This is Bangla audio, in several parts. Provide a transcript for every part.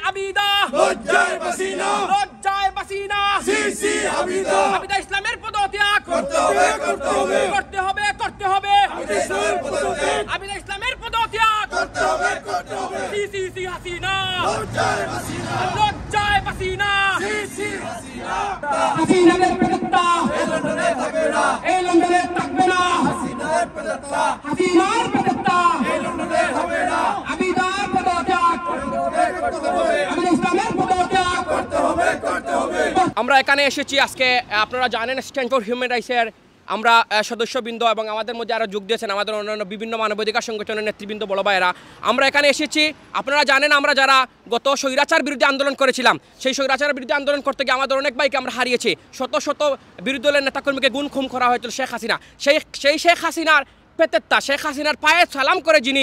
আবিদা লজ্জায় বাসিনা লজ্জায় বাসিনা সিসি আবিদা আবিদা ইসলামের পদত্যাগ করতে হবে করতে হবে করতে হবে করতে হবে আবিদা ইসলামের পদত্যাগ আবিদা ইসলামের পদত্যাগ করতে হবে করতে হবে সিসি হাসিনা লজ্জায় বাসিনা লজ্জায় বাসিনা সিসি হাসিনা হাসিনাদের পদত্যাগ এই লন্ডনে থাকবে না এই লন্ডনে থাকবে না হাসিনার পদত্যাগ হাসিনার পদত্যাগ এই লন্ডনে হবে না আবিদার পদত্যাগ করতে হবে আবিদা ইসলামের পদত্যাগ করতে হবে করতে হবে আমরা এখানে এসেছি আজকে আপনারা জানেন স্ট্যান্ড ফর হিউম্যান রাইটসের আমরা সদস্যবৃন্দ এবং আমাদের মধ্যে আরও যোগ দিয়েছেন আমাদের অন্যান্য বিভিন্ন মানবাধিকার সংগঠনের নেতৃবৃন্দ বড় ভাইয়েরা আমরা এখানে এসেছি আপনারা জানেন আমরা যারা গত স্বৈরাচার বিরুদ্ধে আন্দোলন করেছিলাম সেই স্বৈরাচারের বিরুদ্ধে আন্দোলন করতে গিয়ে আমাদের অনেক ভাইকে আমরা হারিয়েছি শত শত বিরোধী দলের নেতাকর্মীকে গুম খুম করা হয়েছিল শেখ হাসিনা সেই শেখ হাসিনার পেতেত্তা শেখ হাসিনার পায়ে সালাম করে যিনি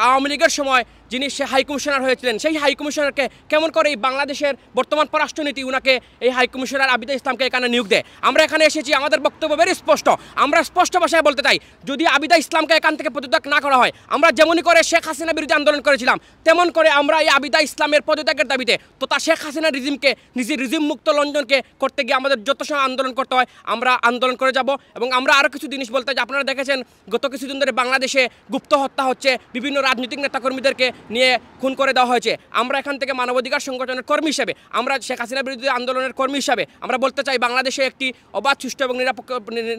আওয়ামী লীগের সময় যিনি সে হাই কমিশনার হয়েছিলেন সেই হাই কমিশনারকে কেমন করে এই বাংলাদেশের বর্তমান পররাষ্ট্রনীতি উনাকে এই হাই কমিশনার আবিদা ইসলামকে এখানে নিয়োগ দেয় আমরা এখানে এসেছি আমাদের বক্তব্য ভেরি স্পষ্ট আমরা স্পষ্ট ভাষায় বলতে চাই যদি আবিদা ইসলামকে এখান থেকে পদত্যাগ না করা হয় আমরা যেমনই করে শেখ হাসিনা বিরুদ্ধে আন্দোলন করেছিলাম তেমন করে আমরা এই আবিদা ইসলামের পদত্যাগের দাবিতে তথা শেখ হাসিনা রিজিমকে নিজের রিজিম মুক্ত লন্ডনকে করতে গিয়ে আমাদের যত সময় আন্দোলন করতে হয় আমরা আন্দোলন করে যাব এবং আমরা আরও কিছু জিনিস বলতে চাই আপনারা দেখেছেন গত কিছুদিন ধরে বাংলাদেশে গুপ্ত হত্যা হচ্ছে বিভিন্ন রাজনৈতিক নেতাকর্মীদেরকে নিয়ে খুন করে দেওয়া হয়েছে আমরা এখান থেকে মানবাধিকার সংগঠনের কর্মী হিসেবে আমরা শেখ হাসিনা বিরোধী আন্দোলনের কর্মী হিসাবে আমরা বলতে চাই বাংলাদেশে একটি অবাধ সুষ্ঠু এবং নিরপেক্ষ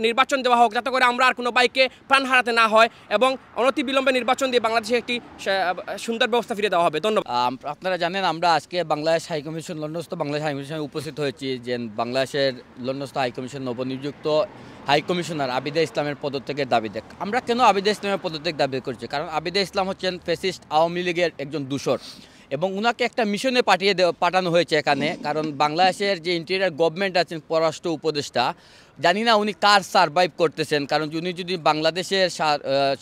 নির্বাচন দেওয়া হোক যাতে করে আমরা আর কোনো বাইকে প্রাণ হারাতে না হয় এবং অনতিবিলম্বে নির্বাচন দিয়ে বাংলাদেশে একটি সুন্দর ব্যবস্থা ফিরে দেওয়া হবে ধন্যবাদ আপনারা জানেন আমরা আজকে বাংলাদেশ হাইকমিশন লন্ডনস্থ বাংলাদেশ হাইকমিশনে উপস্থিত হয়েছি যে বাংলাদেশের লন্ডনস্থ হাইকমিশন নবনিযুক্ত হাইকমিশনার আবিদা ইসলামের পদত্যাগের দাবিতে আমরা কেন আবিদা ইসলামের পদত্যাগ দাবি করছি কারণ আবিদা ইসলাম হচ্ছেন ফ্যাসিস্ট আওয়ামী লীগের একজন দূষর এবং উনাকে একটা মিশনে পাঠানো হয়েছে এখানে কারণ বাংলাদেশের যে ইন্টেরিয়র গভর্নমেন্ট আছেন পররাষ্ট্র উপদেষ্টা জানি না উনি কার সারভাইভ করতেছেন কারণ উনি যদি বাংলাদেশের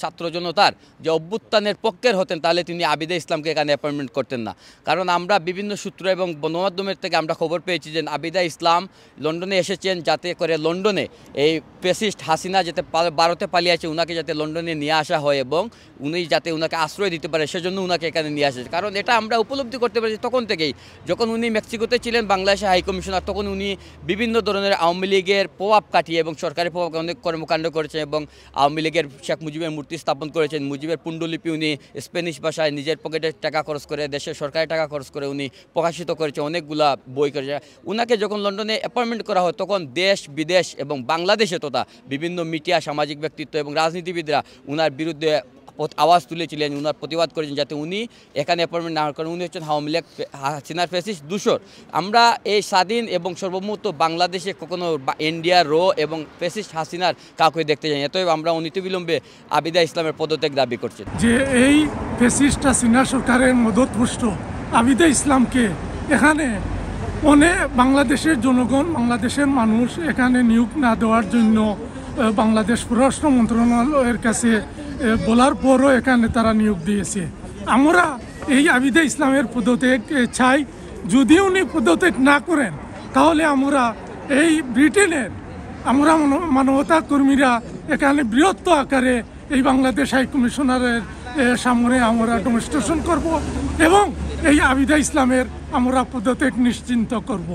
ছাত্র জনতার যে অভ্যুত্থানের পক্ষের হতেন তাহলে তিনি আবিদা ইসলামকে এখানে অ্যাপয়েন্টমেন্ট করতেন না কারণ আমরা বিভিন্ন সূত্র এবং গণমাধ্যমের থেকে আমরা খবর পেয়েছি যে আবিদা ইসলাম লন্ডনে এসেছেন যাতে করে লন্ডনে এই ফ্যাসিস্ট হাসিনা যাতে ভারতে পালিয়ে আছে উনাকে যাতে লন্ডনে নিয়ে আসা হয় এবং উনি যাতে উনাকে আশ্রয় দিতে পারে সেজন্য উনাকে এখানে নিয়ে আসে কারণ এটা আমরা উপলব্ধি করতে পারছি তখন থেকেই যখন উনি মেক্সিকোতে ছিলেন বাংলাদেশের হাইকমিশনার তখন উনি বিভিন্ন ধরনের আওয়ামী লীগের প্রভাব কাটিয়ে এবং সরকারি প্রভাব অনেক কর্মকাণ্ড করেছেন এবং আওয়ামী লীগের শেখ মুজিবের মূর্তি স্থাপন করেছেন মুজিবের পুণ্ডলিপি উনি স্প্যানিশ ভাষায় নিজের পকেটে টাকা খরচ করে দেশের সরকারি টাকা খরচ করে উনি প্রকাশিত করেছে অনেকগুলা বই করেছে উনাকে যখন লন্ডনে অ্যাপয়েন্টমেন্ট করা হয় তখন দেশ বিদেশ এবং বাংলাদেশে তথা বিভিন্ন মিডিয়া সামাজিক ব্যক্তিত্ব এবং রাজনীতিবিদরা উনার বিরুদ্ধে আওয়াজ তুলেছিলেন উনার প্রতিবাদ করেছেন যাতে উনি এখানে অ্যাপয়েন্টমেন্ট না করেন উনি হচ্ছেন আওয়ামী লীগ হাসিনার ফ্যাসিস্ট দূষর আমরা এই স্বাধীন এবং সর্বমুক্ত বাংলাদেশে কখনো ইন্ডিয়ার এবং ফ্যাসিস্ট হাসিনার কাউকে দেখতে যাই এতএব আমরা অনতিবিলম্বে আবিদা ইসলামের পদত্যাগ দাবি করছি যে এই ফ্যাসিস্ট হাসিনা সরকারের মদতপুষ্ট আবিদা ইসলামকে এখানে অনেক বাংলাদেশের জনগণ বাংলাদেশের মানুষ এখানে নিয়োগ না দেওয়ার জন্য বাংলাদেশ পররাষ্ট্র মন্ত্রণালয়ের কাছে বলার পরও এখানে তারা নিয়োগ দিয়েছে আমরা এই আবিদা ইসলামের পদত্যাগ চাই যদি উনি পদত্যাগ না করেন তাহলে আমরা এই ব্রিটেনের আমরা মানবতা কর্মীরা এখানে বৃহত্তর আকারে এই বাংলাদেশ হাই কমিশনারের সামনে আমরা ডেমনস্ট্রেশন করব এবং এই আবিদা ইসলামের আমরা পদত্যাগ নিশ্চিন্ত করব।